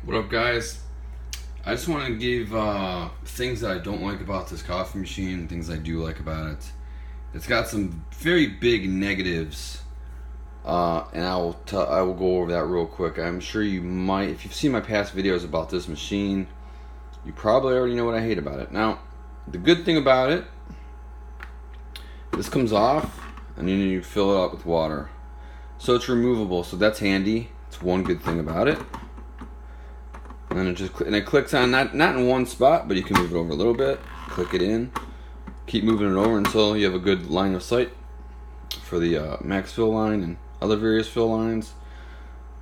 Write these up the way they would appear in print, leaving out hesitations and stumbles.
What up, guys? I just want to give things that I don't like about this coffee machine, things I do like about it. It's got some very big negatives, and I will go over that real quick. I'm sure you might, if you've seen my past videos about this machine, you probably already know what I hate about it. Now, the good thing about it, this comes off, and then you fill it up with water, so it's removable. So that's handy. It's one good thing about it. And then it clicks on not in one spot, but you can move it over a little bit. Click it in, keep moving it over until you have a good line of sight for the max fill line and other various fill lines.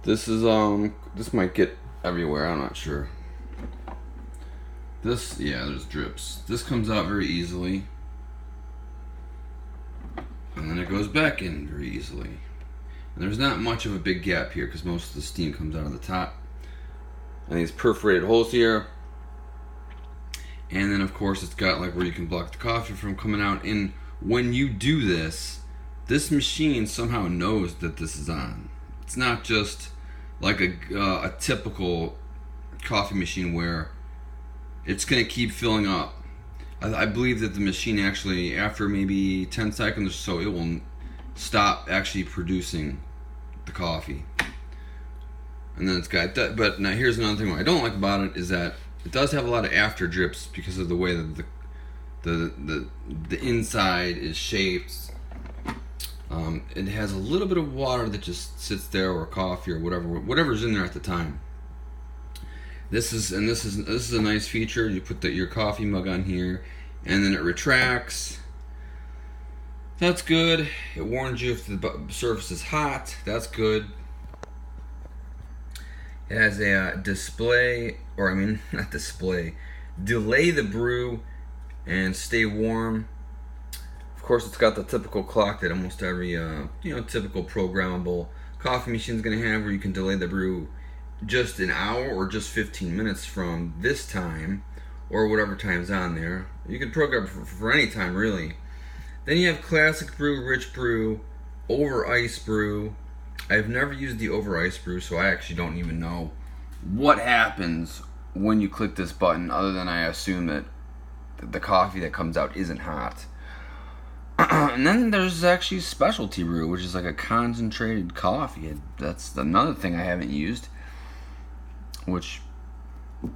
This is this might get everywhere. I'm not sure. There's drips. This comes out very easily, and then it goes back in very easily. And there's not much of a big gap here because most of the steam comes out of the top. And these perforated holes here, and then of course it's got like where you can block the coffee from coming out. And when you do this, this machine somehow knows that this is on. It's not just like a typical coffee machine where it's gonna keep filling up. I believe that the machine actually, after maybe 10 seconds or so, it will stop actually producing the coffee. And then it's got that. But now here's another thing what I don't like about it is that it does have a lot of after drips because of the way that the inside is shaped. It has a little bit of water that just sits there, or coffee, or whatever's in there at the time. This is a nice feature. You put your coffee mug on here, and then it retracts. That's good. It warns you if the surface is hot. That's good. It has a delay the brew and stay warm. Of course, it's got the typical clock that almost every typical programmable coffee machine is going to have, where you can delay the brew just an hour or just 15 minutes from this time, or whatever time's on there. You can program for any time, really. Then you have classic brew, rich brew, over ice brew. I've never used the over ice brew, so I actually don't even know what happens when you click this button, other than I assume that the coffee that comes out isn't hot. And then there's actually specialty brew, which is like a concentrated coffee. That's another thing I haven't used, which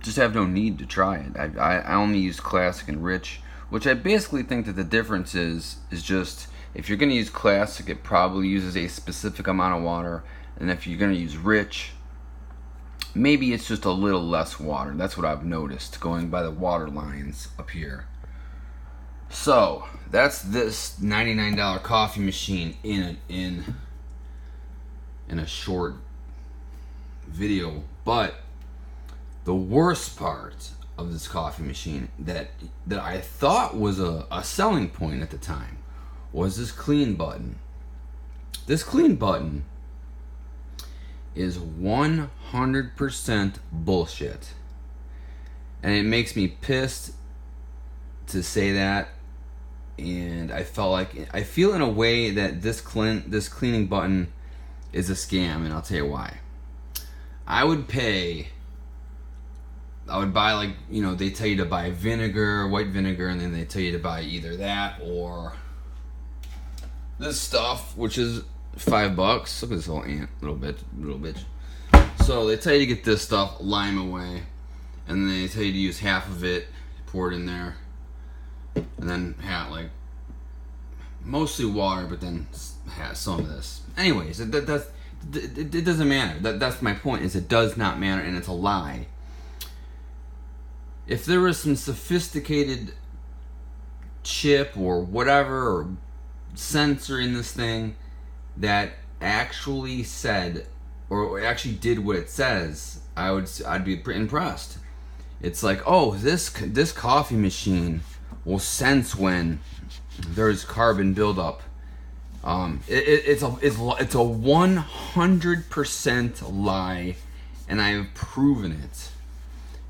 just have no need to try it. I only use classic and rich, which I basically think that the difference is just, if you're going to use classic, it probably uses a specific amount of water, and if you're going to use rich, maybe it's just a little less water. That's what I've noticed going by the water lines up here. So that's this $99 coffee machine in a short video. But the worst part of this coffee machine that I thought was a selling point at the time was this clean button. This clean button is 100% bullshit. And it makes me pissed to say that. And I feel in a way that this cleaning button is a scam, and I'll tell you why. I would buy, like, they tell you to buy vinegar, white vinegar, and then they tell you to buy either that or this stuff, which is $5. Look at this little ant, little bitch. So they tell you to get this stuff, lime away, and then they tell you to use half of it, pour it in there, and then mostly water, but then have some of this. Anyways, it doesn't matter. That's my point. Is it does not matter, and it's a lie. If there was some sophisticated chip or whatever or sensor in this thing that actually said or actually did what it says, I'd be pretty impressed. It's like, oh, this coffee machine will sense when there's carbon buildup. It's a 100% lie, and I have proven it.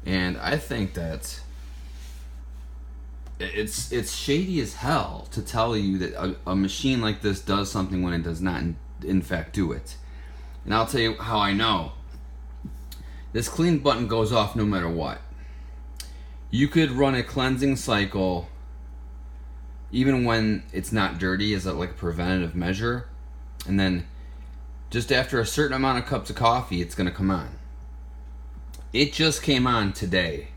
And I think that it's shady as hell to tell you that a machine like this does something when it does not in fact do it. And I'll tell you how I know. this clean button goes off no matter what. You could run a cleansing cycle even when it's not dirty as like a preventative measure, and then just after a certain amount of cups of coffee, it's going to come on. It just came on today.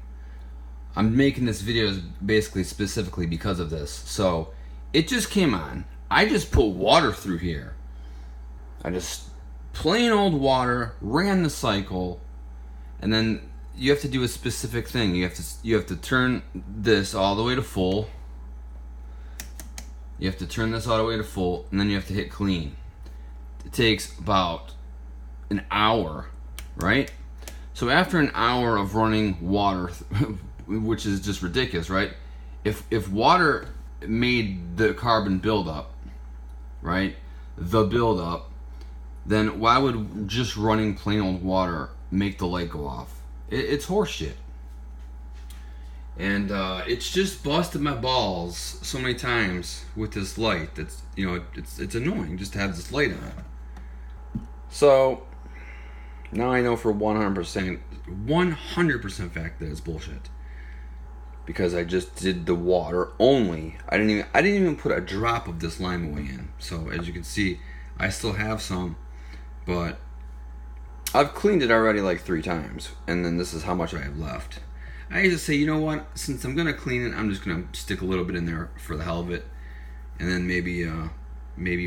I'm making this video basically specifically because of this. So it just came on. I just put water through here. I just plain old water, ran the cycle, and then you have to do a specific thing. You have to turn this all the way to full. You have to turn this all the way to full, and then you have to hit clean. It takes about an hour, right? So after an hour of running water, which is just ridiculous, right? If water made the carbon buildup, right? The buildup, then why would just running plain old water make the light go off? It's horseshit. And it's just busted my balls so many times with this light. That's, you know, it's annoying just to have this light on. So now I know for 100% fact that it's bullshit, because I just did the water only. I didn't even put a drop of this lime away in. So as you can see, I still have some, but I've cleaned it already like 3 times, and then this is how much I have left. I used to say, you know what, since I'm gonna clean it, I'm just gonna stick a little bit in there for the hell of it, and then maybe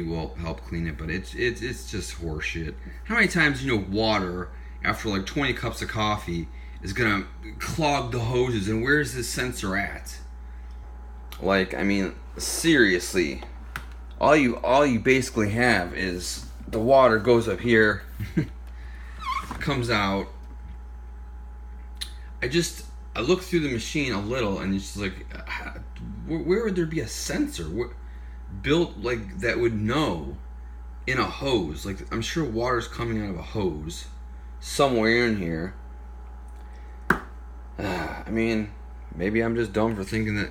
we'll help clean it. But it's just horseshit. How many times, you know, water after like 20 cups of coffee is gonna clog the hoses, and where's this sensor at? Like, I mean, seriously, all you basically have is the water goes up here, comes out. I look through the machine a little, and it's just like, where would there be a sensor built like that would know in a hose? Like, I'm sure water's coming out of a hose somewhere in here. I mean, maybe I'm just dumb for thinking that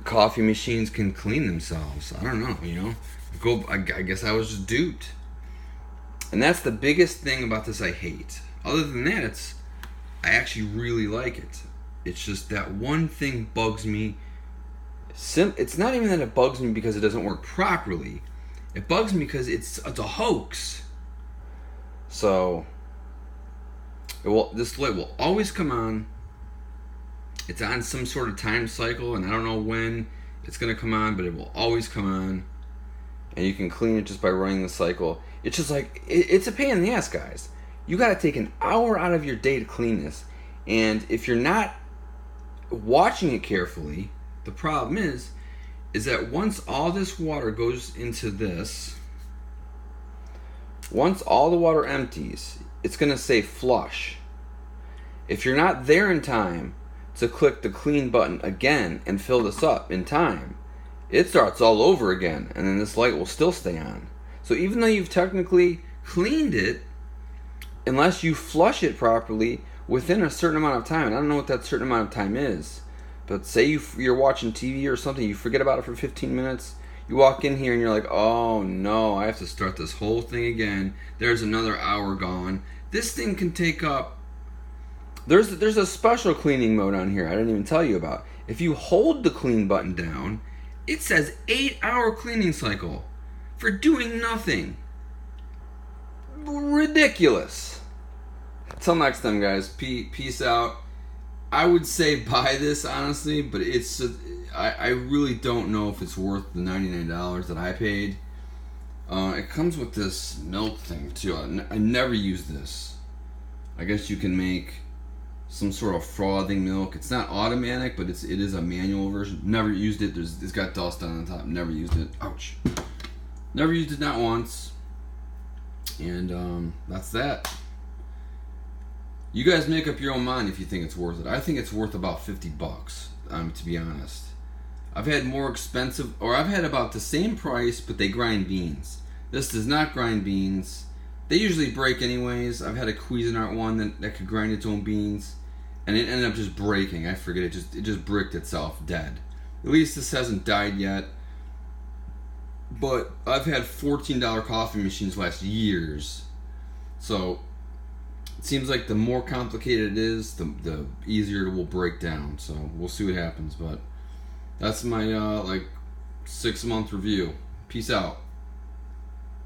coffee machines can clean themselves. I don't know, you know. I guess I was just duped. And that's the biggest thing about this I hate. Other than that, I actually really like it. It's just that one thing bugs me. It's not even that it bugs me because it doesn't work properly. It bugs me because it's a hoax. So this light will always come on. It's on some sort of time cycle, and I don't know when it's going to come on, but it will always come on. And you can clean it just by running the cycle. It's just like, it's a pain in the ass, guys. You got to take an hour out of your day to clean this. And if you're not watching it carefully, the problem is that once all this water goes into this, once all the water empties, it's going to say flush. If you're not there in time to click the clean button again and fill this up in time, it starts all over again, and then this light will still stay on. So even though you've technically cleaned it, unless you flush it properly within a certain amount of time, and I don't know what that certain amount of time is, but say you're watching TV or something, you forget about it for 15 minutes, you walk in here and you're like, oh no, I have to start this whole thing again. There's another hour gone. This thing can take up, there's a special cleaning mode on here I didn't even tell you about. If you hold the clean button down, it says 8-hour cleaning cycle for doing nothing. Ridiculous. Till next time, guys. Peace out. I would say buy this, honestly, but I really don't know if it's worth the $99 that I paid. It comes with this milk thing too. I never use this. I guess you can make some sort of frothing milk. It's not automatic, but it is a manual version. Never used it. It's got dust on the top. Never used it. Ouch. Never used it, not once. And that's that. You guys make up your own mind if you think it's worth it. I think it's worth about $50, to be honest. I've had more expensive, or I've had about the same price, but they grind beans. This does not grind beans. They usually break anyways. I've had a Cuisinart one that could grind its own beans, and it ended up just breaking. I forget, it just bricked itself dead. At least this hasn't died yet. But I've had $14 coffee machines last years. So it seems like the more complicated it is, the easier it will break down. So we'll see what happens. But that's my like 6-month review. Peace out.